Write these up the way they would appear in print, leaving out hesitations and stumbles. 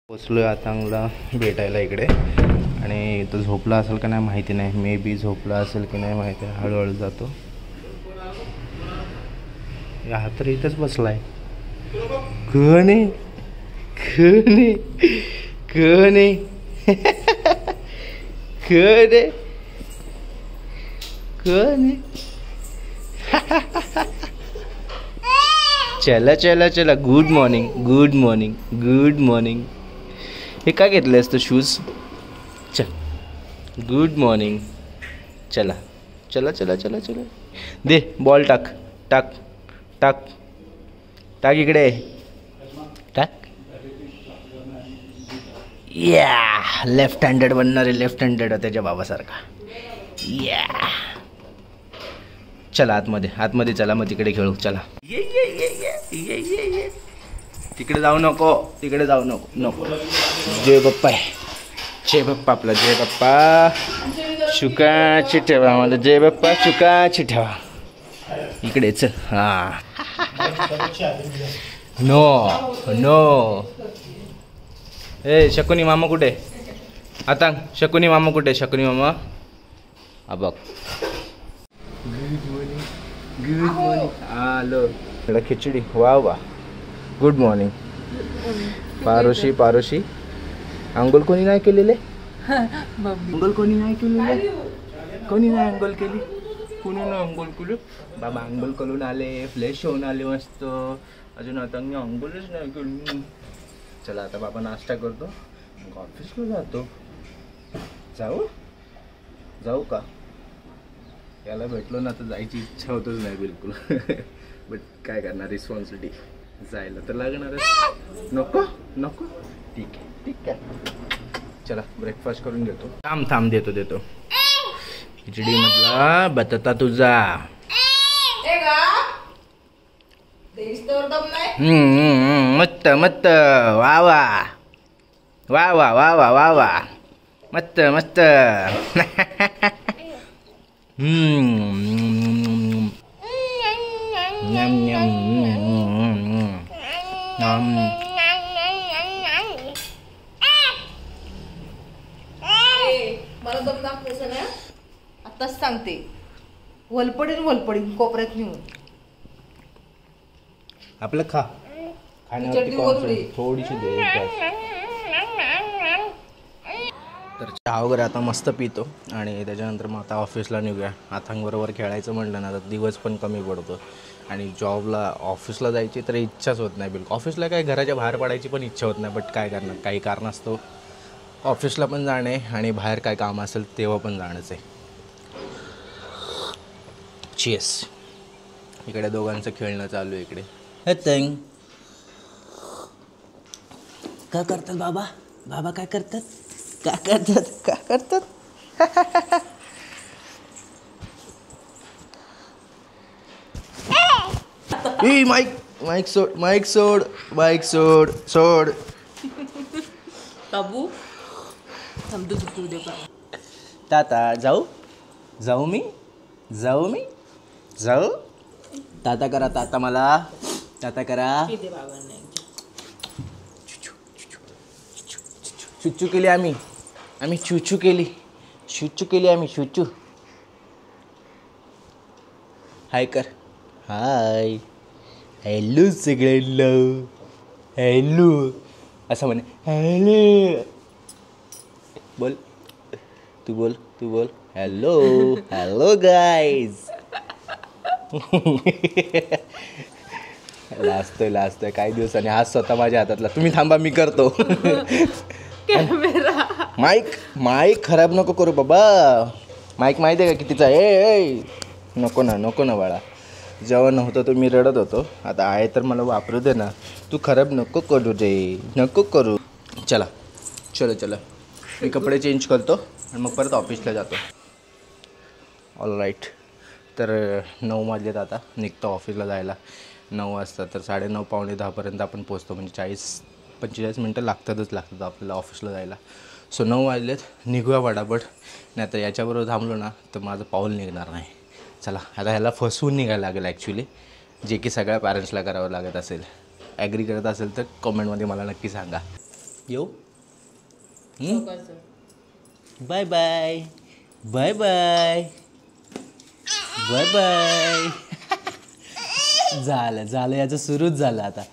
पोचलो आहे आतांगला भेटायला इकडे आणि तो झोपला असेल का नाही माहिती नाही. मे बी झोपला असेल की नाही माहिती आहे. हळूहळू जातो. हा तर इथंच बसला आहे. कोण आहे कोण आहे कोण आहे कोण आहे कोण आहे. चला चला चला. Good morning good morning good morning. हे का घेतलंयस तू शूज. चल गुड मॉर्निंग. चला चला चला चला चला. दे बॉल टाक टाक टाक टाक इकडे टाक. या लेफ्ट हँडेड बनणार आहे. लेफ्ट हँडेड त्याच्या बाबासारखा. या चला आतमध्ये आतमध्ये चला. मग तिकडे खेळू. चला ये ये ये ये ये ये ये. तिकडे जाऊ नको तिकडे जाऊ नको नको. जय बाप्पा आहे. जय बाप्पा आपला. जय बाप्पा शुकाची ठेवा. आम्हाला जय बाप्पा शुकाची ठेवा. इकडे चल. हां नो नो. ए शकुनी मामा कुठे. आता शकुनी मामा कुठे. शकुनी मामा हा बघ. Good morning good morning. आलो इकडं खिचडी. वा वा. Good morning. पारोशी पारोशी. अंघोळ कोणी नाही केलेले. अंघोळ कोणी नाही केलेले. कोणी नाही अंघोळ केली. कोणी नाही अंघोळ केली. बाबा अंघोळ करून आले. फ्रेश होऊन आले मस्त. अजून आता मी अंघोळच नाही केली. चला आता बाबा नाश्ता करतो. ऑफिसला जातो. जाऊ जाऊ का. याला भेटलो ना तर जायची इच्छा होतच नाही बिलकुल. बट काय करणार. रिस्पॉन्सिबिलिटी. जायला तर लागणारच. नको नको. ठीक आहे ठीक आहे. चला ब्रेकफास्ट करून घेतो. थांब थांब देतो देतो. खिचडी मधला बटाटा तुझा. मस्त मस्त. वा वा वा वा वा वा वा वा. मस्त मस्त. मला दम दाखवायचं ना. आताच सांगते. वलपडीन वलपडीन कोपऱ्यात नेऊन आपलं खा. खाण्यावरती थोडीशी दे. तर चहा वगैरे आता मस्त पितो आणि त्याच्यानंतर मग आता ऑफिसला निघूया. आथांगबरोबर खेळायचं म्हटलं ना तर दिवस पण कमी पडतो आणि जॉबला ऑफिसला जायची तर इच्छाच होत नाही बिलकुल. ऑफिसला काय घराच्या बाहेर पडायची पण इच्छा होत नाही. बट काय करणार. काही कारण असतं ऑफिसला पण जाणे आणि बाहेर काय काम असेल तेव्हा पण जाणंच आहे. चीयर्स. इकडे दोघांचं खेळणं चालू आहे. इकडे काय करतात बाबा. बाबा काय करतात काय करतात काय करतात. ए माईक माईक सोड माईक सोड माईक सोड सोड. बाबू समजू चुकू दे. ताता जाऊ जाऊ मी जाऊ मी जाऊ. ताता करा ताता मला ताता करा. चुचू केली आम्ही. आम्ही चुचू केली. चुचू केली आम्ही. चुचू. हाय कर. हाय हॅलो सगळ्यांना. हॅलो असं म्हणे. हॅलो बोल तू बोल तू बोल. Hello hello guys. लाजतोय लाजतोय काही दिवसांनी. आज स्वतः माझ्या हातातला. तुम्ही थांबा मी करतो. माईक माईक खराब नको करू बाबा. माईक माहिती आहे का कितीचा. ए नको ना नको ना बाळा. जेव्हा नव्हतं तो मी रडत होतो. आता आहे तर मला वापरू दे ना. तू खराब नको करू दे नको करू. चला चलो चला. मी कपडे चेंज करतो आणि मग परत ऑफिसला जातो. All right. तर 9 वाजलेत आता. निघतो ऑफिसला जायला. 9 वाजता तर 9:30 पावणे 10पर्यंत आपण पोचतो. म्हणजे 40-45 मिनटं लागतातच आपल्याला ऑफिसला जायला. सो 9 वाजलेत. निघूया पटापट. नाही तर याच्याबरोबर थांबलो ना तर माझं पाऊल निघणार नाही. चला आता ह्याला फसवून निघायला लागेल ॲक्च्युली. जे की सगळ्या पॅरेंट्सला करावं लागत असेल. ॲग्री करत असेल तर कमेंटमध्ये मला नक्की सांगा. येऊ चौकाचं. Bye bye bye bye bye bye. झालं याचं सुरूच झालं आता.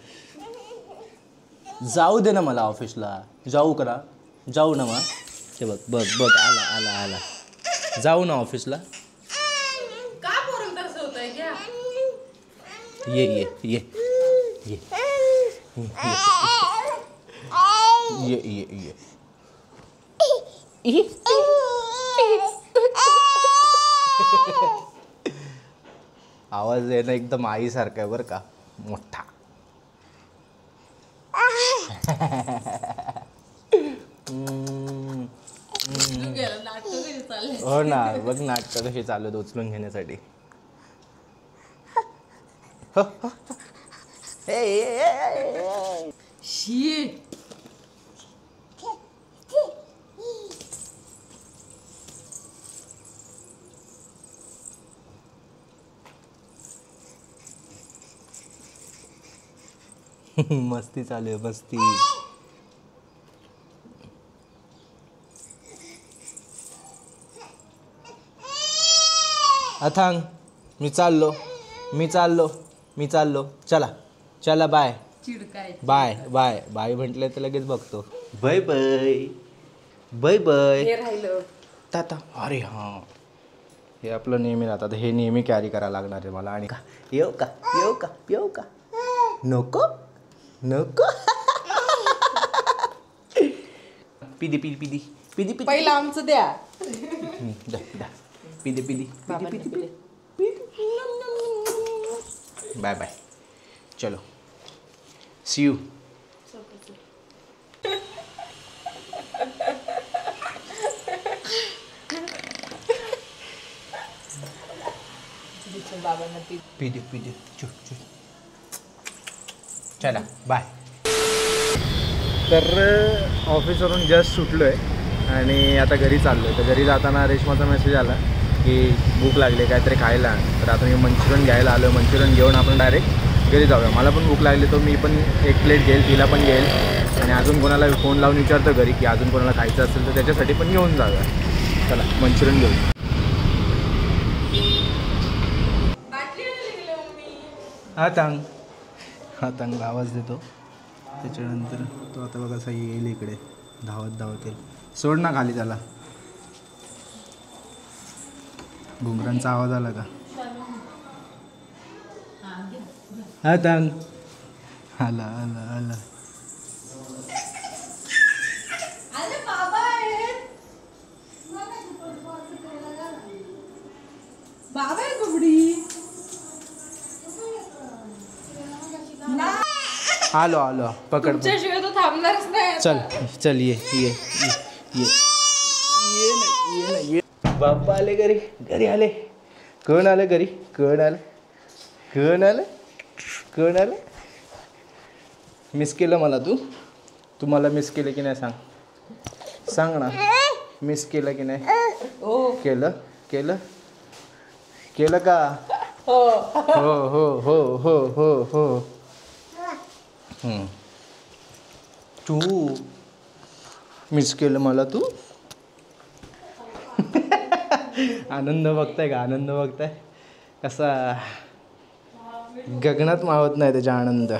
जाऊ दे ना मला ऑफिसला. जाऊ करा जाऊ ना मग. ते बघ आला जाऊ ना ऑफिसला. का पोरं तसं होतंय घ्या. ये आवाज येणं एकदम आईसारखा आहे बरं का, मोठा. हो ना, बघ नाटकं कशी चालू आहेत उचलून घेण्यासाठी. शी. मस्ती चालू आहे, मस्ती. अथांग मी चाललो. चला बाय चिडकाय. बाय म्हटलं तर लगेच बघतो. बाय बाय हे राहिलं. ताता. अरे हां, हे आपलं नेहमी राहतात. हे नेहमी कॅरी करायला लागणार आहे मला. आणि का येऊ का नको पिदी पहिलं आमचं द्या. पिदी बाय बाय. चलो सी यू. बाबांना पिदी चला बाय. तर ऑफिसवरून जस्ट सुटलो आहे आणि आता घरी चाललो आहे. तर घरी जाताना रेशमाचा मेसेज आला की भूक लागली काहीतरी खायला. तर आता मी मंचुरियन घ्यायला आलो. मंचुरियन घेऊन आपण डायरेक्ट घरी जाऊया. मला पण भूक लागली तर मी पण एक प्लेट घेईल, तिला पण घेईल आणि अजून कोणाला फोन लावून विचारतो घरी की अजून कोणाला खायचं असेल तर त्याच्यासाठी पण घेऊन जाऊया. चला मंचुरियन घेऊ. हातांग आवाज देतो. त्याच्यानंतर तो आता बघा असा येईल इकडे धावत येईल. सोड ना खाली त्याला. घुंगरांचा आवाज आला का? हातांग आला. बाबा आहे कुबडी. आलो पकड. तुमच्याशिवाय तो थांबणारच नाही. चल ये बाप्पा आले घरी आले. कोण आलं? मिस केलं मला तू मला मिस केलं की नाही सांग ना. मिस केलं की नाही? हो. केलं का? हो. तू मिस केलं मला तू. आनंद बघताय कसा गगनात मावत नाही त्याचा आनंद.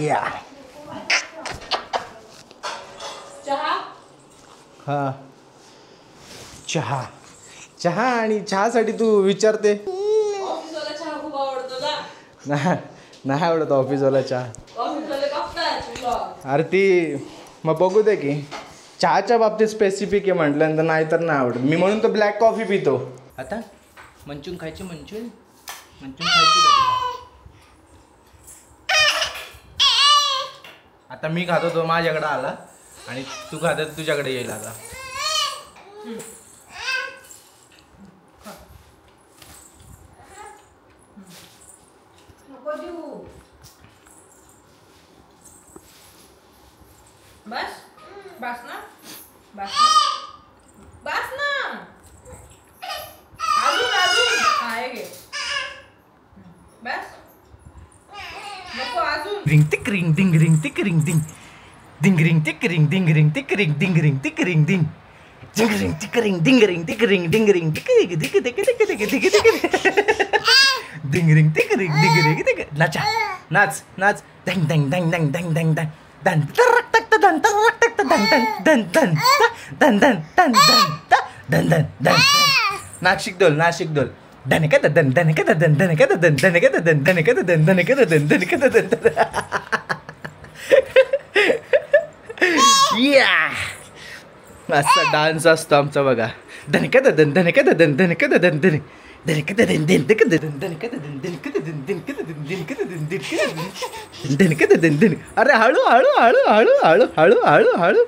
या हा चहा आणि चहासाठी तू विचारते. नाही आवडत ऑफिसवाला चहा. अरे ती मग बघू दे की. चहाच्या बाबतीत स्पेसिफिक आहे म्हटल्यानंतर नाही तर नाही आवडत. मी म्हणून तर ब्लॅक कॉफी पितो. आता मंचून खायची आता मी खातो तो माझ्याकडे आला आणि तू खात तुझ्याकडे येईल आता. बस ना अजून आहे घे. बस नको अजून. Ring tick ring ding ding ring tick ring ding ring tick ring ding ring tick ring ding ding ring tick ring ding ring tick ring ding ring tick ring tick tick tick tick tick tick ding ring tick ring ding ring tick नाचा नाच नाच डंग डंग डंग डंग डंग डंग डंग दन तरक तक दन तरक तक दन दन दन दन दन दन दन दन दन नाशिक डोल धनका दन धनका दन धनका दन धनका दन धनका दन धनका दन धनका दन या असा डान्स असतो आमचा बघा धनका दन धनका दन धनका दन धन धनका दन धनका दन धनका दन धनका दन धनका दन धनका दन धनका दन धन अरे हळू हळू हळू हळू हळू हळू हळू हळू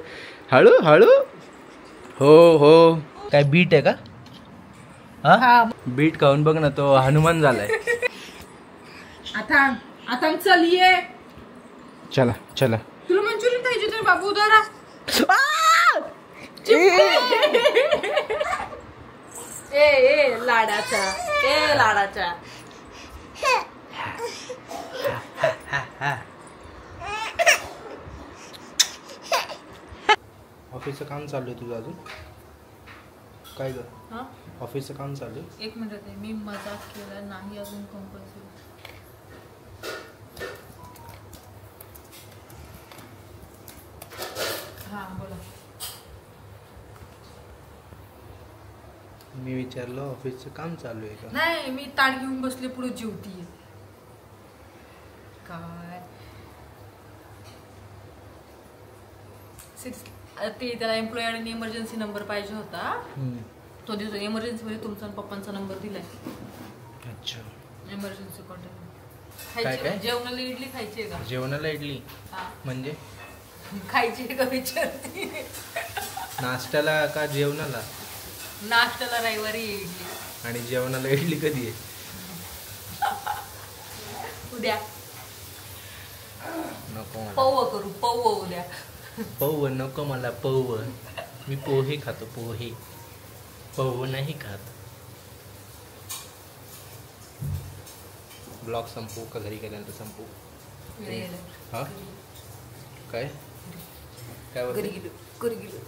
हळू हळू हो हो काय बीट आहे का हा बीट खाऊन बघ ना तो हनुमान झालाय आता आता चल ये चला चला तुला मंचुरियन पाहिजे तर बाबू उदारा ए लाडाचा लाडाचा ऑफिसचं काम चालू आहे तुझं अजून काय ग ऑफिसचं काम चालू आहे एक मिनिट मी मजाक केला नाही अजून कंपल्सरी हा बोला मी विचारलं ऑफिसचं काम चालू आहे का नाही मी ताट घेऊन बसले पुढे जेवतीये काय ते त्याला एम्प्लॉई आणि इमर्जन्सी नंबर पाहिजे होता तो दिवस इमर्जन्सी मध्ये तुमचा आणि पप्पांचा नंबर दिलाय अच्छा इमर्जन्सी काय कॉन्टॅक्ट काय? जेवणाला इडली खायची आहे का जेवणाला इडली हा. म्हणजे खायची आहे का विचारते नाश्त्याला का जेवणाला नाश्त्याला रविवारी इडली आणि जेवणाला इडली कधी आहे उद्या नको मला पौव करू पौव उद्या पौव नको मला पौव मी पोहे खातो पोहे पौव नाही खात ब्लॉग संपू का घरी गेल्यानंतर संपू हा काय काय घरी गेलो घरी गेलो